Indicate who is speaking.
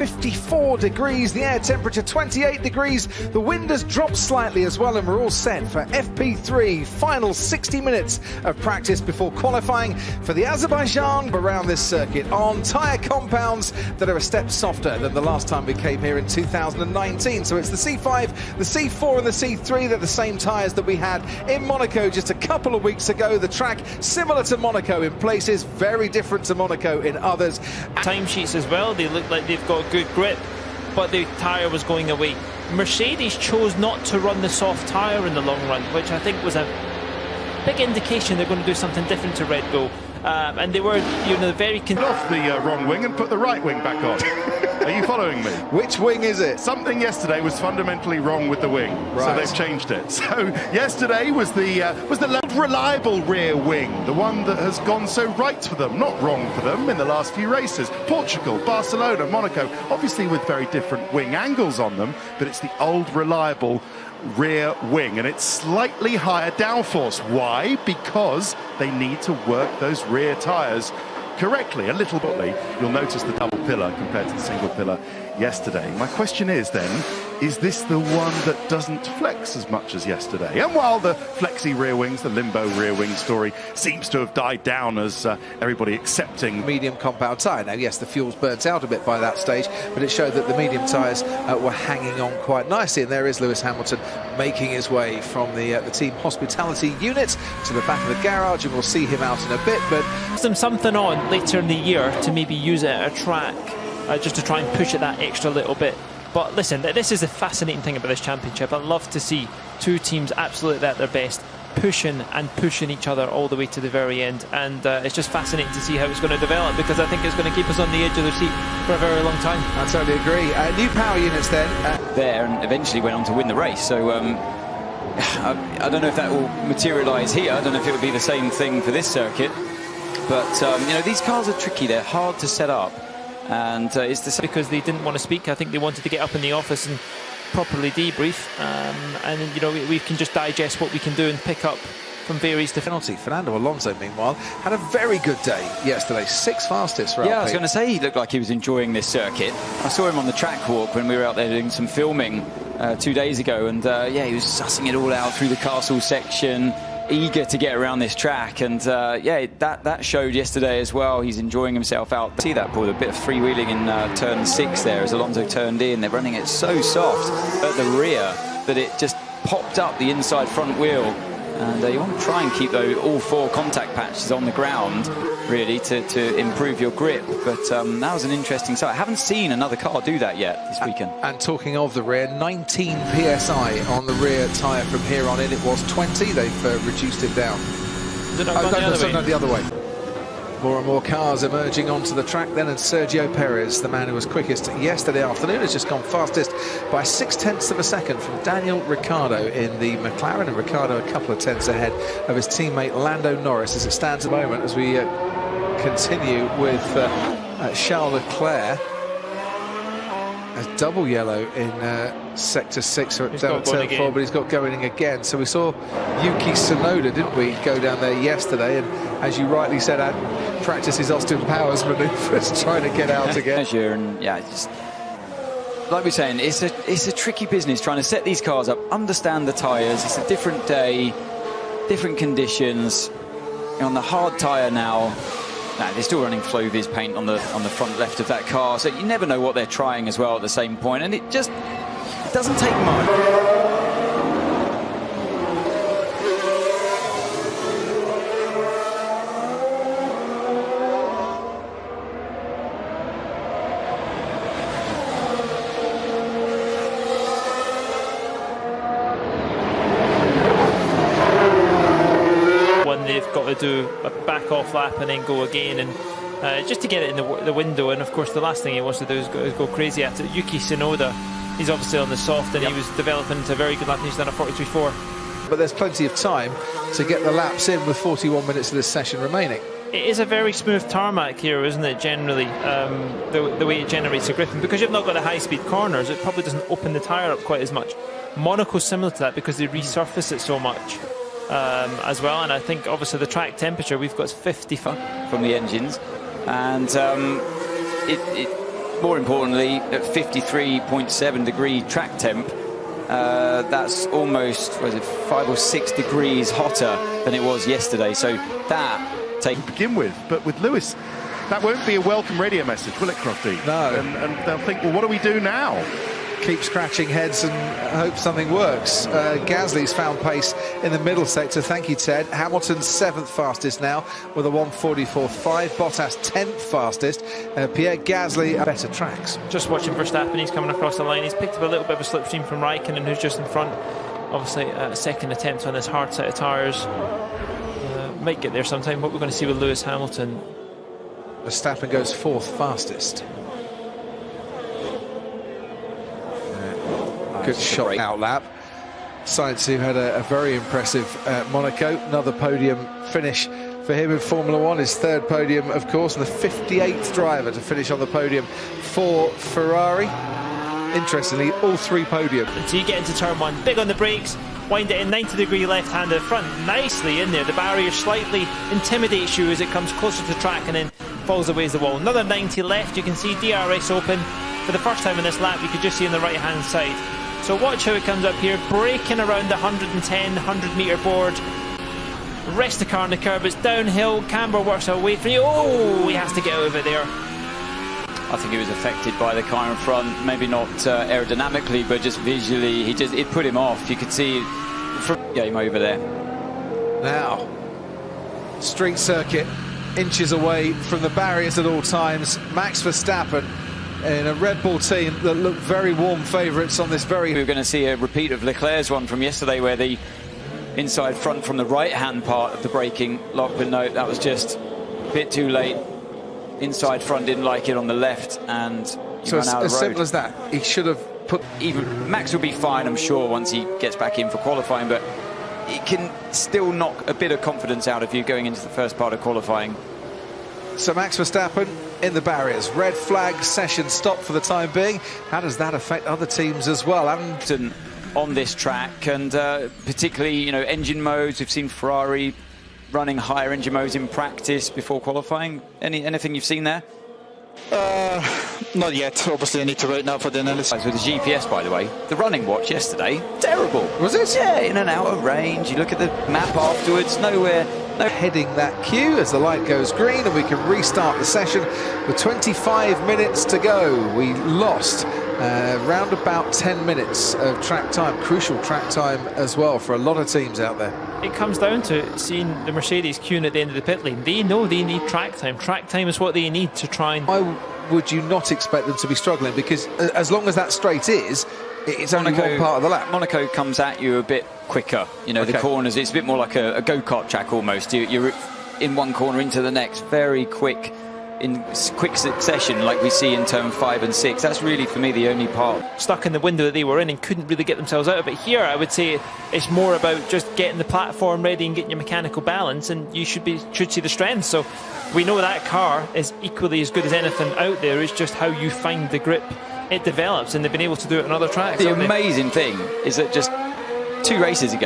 Speaker 1: 54 degrees, the air temperature 28 degrees, the wind has dropped slightly as well, and we're all set for FP3, final 60 minutes of practice before qualifying for the Azerbaijan around this circuit on tyre compounds that are a step softer than the last time we came here in 2019. So it's the C5, the C4 and the C3 that are the same tyres that we had in Monaco just a couple of weeks ago. The track similar to Monaco in places, very different to Monaco in others.
Speaker 2: Timesheets as well, they look like they've got good grip, but the tyre was going away. Mercedes chose not to run the soft tyre in the long run, which I think was a big indication they're going to do something different to Red Bull. And they were, very...
Speaker 3: off the wrong wing and put the right wing back on. Are you following me?
Speaker 1: Which wing is it?
Speaker 3: Something yesterday was fundamentally wrong with the wing, so they've changed it. So yesterday was the reliable rear wing, the one that has gone so right for them, not wrong for them in the last few races. Portugal, Barcelona, Monaco, obviously with very different wing angles on them, but it's the old reliable rear wing, and it's slightly higher downforce. Why? Because they need to work those rear tyres correctly, a little bit. You'll notice the double pillar compared to the single pillar yesterday. My question is then, is this the one that doesn't flex as much as yesterday? And while the flexi rear wings, the limbo rear wing story seems to have died down as everybody accepting
Speaker 1: medium compound tyre. Now, yes, the fuel's burnt out a bit by that stage, but it showed that the medium tyres were hanging on quite nicely. And there is Lewis Hamilton making his way from the team hospitality unit to the back of the garage, and we'll see him out in a bit. But
Speaker 2: there's something on later in the year to maybe use it at a track, just to try and push it that extra little bit. But listen, this is the fascinating thing about this championship. I love to see two teams absolutely at their best, pushing each other all the way to the very end. And it's just fascinating to see how it's going to develop, because I think it's going to keep us on the edge of the seat for a very long time.
Speaker 1: I totally agree. New power units then.
Speaker 4: There, and eventually went on to win the race. So I don't know if that will materialise here. I don't know if it would be the same thing for this circuit. But, these cars are tricky. They're hard to set up. And it's the same
Speaker 2: because they didn't want to speak. I think they wanted to get up in the office and properly debrief, and we can just digest what we can do and pick up from various
Speaker 1: penalty. Fernando Alonso, meanwhile, had a very good day yesterday, 6th fastest for
Speaker 4: I was going to say, he looked like he was enjoying this circuit. I saw him on the track walk when we were out there doing some filming 2 days ago, and he was sussing it all out through the castle section, eager to get around this track, and that showed yesterday as well. He's enjoying himself out. See that, Paul, a bit of freewheeling in turn 6 there as Alonso turned in. They're running it so soft at the rear that it just popped up the inside front wheel, and you want to try and keep all 4 contact patches on the ground really to improve your grip. But that was an interesting sight. I haven't seen another car do that yet this weekend.
Speaker 1: And talking of the rear, 19 PSI on the rear tyre from here on in. It was 20. They've reduced it down. The other way. More and more cars emerging onto the track then, and Sergio Perez, the man who was quickest yesterday afternoon, has just gone fastest by 0.6 of a second from Daniel Ricciardo in the McLaren, and Ricciardo a couple of tenths ahead of his teammate Lando Norris as it stands at the moment, as we continue with Charles Leclerc as double yellow in sector 6 or turn 4, but he's got going again. So we saw Yuki Tsunoda, didn't we, go down there yesterday, and as you rightly said, practices Austin Powers manoeuvres trying to get out again.
Speaker 4: And just like we're saying, it's a tricky business trying to set these cars up, understand the tyres. It's a different day, different conditions. On the hard tyre now, they're still running Floviz paint on the front left of that car, so you never know what they're trying as well at the same point, and it doesn't take much.
Speaker 2: They've got to do a back off lap and then go again, and just to get it in the window. And of course the last thing he wants to do is go crazy at it. Yuki Tsunoda, he's obviously on the soft, and he was developing into a very good lap, and he's done a 43.4.
Speaker 1: But there's plenty of time to get the laps in with 41 minutes of this session remaining.
Speaker 2: It is a very smooth tarmac here, isn't it, generally, the way it generates a grip, and because you've not got the high-speed corners, it probably doesn't open the tyre up quite as much. Monaco's similar to that because they resurface it so much. As well, and I think obviously the track temperature we've got is 55
Speaker 4: from the engines, and more importantly, at 53.7 degree track temp, that's almost, what is it, 5 or 6 degrees hotter than it was yesterday. So that
Speaker 3: to begin with, but with Lewis, that won't be a welcome radio message, will it, Crofty?
Speaker 1: No.
Speaker 3: And they'll think, well, what do we do now?
Speaker 1: Keep scratching heads and hope something works. Gasly's found pace in the middle sector. Thank you, Ted. Hamilton's 7th fastest now with a 1:44.5. Bottas 10th fastest. Pierre Gasly, better tracks.
Speaker 2: Just watching Verstappen, he's coming across the line. He's picked up a little bit of a slipstream from Raikkonen, who's just in front. Obviously, a second attempt on this hard set of tyres. Might get there sometime. What we're going to see with Lewis Hamilton.
Speaker 1: Verstappen goes 4th fastest. Good shot out lap. Sainz, who had a very impressive Monaco. Another podium finish for him in Formula One. His 3rd podium, of course, and the 58th driver to finish on the podium for Ferrari. Interestingly, all 3 podiums.
Speaker 2: So you get into turn 1, big on the brakes, wind it in 90-degree left-hand at front, nicely in there. The barrier slightly intimidates you as it comes closer to track and then falls away as the wall. Another 90 left, you can see DRS open. For the first time in this lap, you could just see on the right-hand side. So watch how it comes up here, braking around the 110, 100-metre board. Rest the car on the curb, it's downhill, camber works away from you. Oh, he has to get out of it there.
Speaker 4: I think he was affected by the car in front, maybe not aerodynamically, but just visually, it put him off. You could see from game over there.
Speaker 1: Now, street circuit, inches away from the barriers at all times. Max Verstappen in a Red Bull team that look very warm favourites on this very...
Speaker 4: We're going to see a repeat of Leclerc's one from yesterday where the inside front from the right-hand part of the braking lock, but no, that was just a bit too late. Inside front didn't like it on the left, and
Speaker 1: so it's as simple as that. He should have put...
Speaker 4: Even Max will be fine, I'm sure, once he gets back in for qualifying, but it can still knock a bit of confidence out of you going into the first part of qualifying.
Speaker 1: So Max Verstappen in the barriers. Red flag, session stop for the time being. How does that affect other teams as well?
Speaker 4: And on this track, and particularly, you know, engine modes. We've seen Ferrari running higher engine modes in practice before qualifying. Anything you've seen there?
Speaker 5: Not yet. Obviously, I need to wait now for the analysis.
Speaker 4: With the GPS, by the way, the running watch yesterday, terrible.
Speaker 1: Was it?
Speaker 4: Yeah, in and out of range. You look at the map afterwards, nowhere. No.
Speaker 1: Heading that cue as the light goes green and we can restart the session with 25 minutes to go. We lost round about 10 minutes of track time, crucial track time as well for a lot of teams out there.
Speaker 2: It comes down to seeing the Mercedes queuing at the end of the pit lane. They know they need track time. Track time is what they need to try and...
Speaker 1: Why would you not expect them to be struggling? Because as long as that straight is, it's only one part of the lap.
Speaker 4: Monaco comes at you a bit quicker. You know, the corners, it's a bit more like a go-kart track almost. You're in one corner into the next, very quick, in quick succession, like we see in turn 5 and 6. That's really, for me, the only part.
Speaker 2: Stuck in the window that they were in and couldn't really get themselves out of it. Here, I would say it's more about just getting the platform ready and getting your mechanical balance, and you should see the strength. So we know that car is equally as good as anything out there. It's just how you find the grip it develops, and they've been able to do it on other tracks.
Speaker 4: The amazing thing is that just 2 races ago,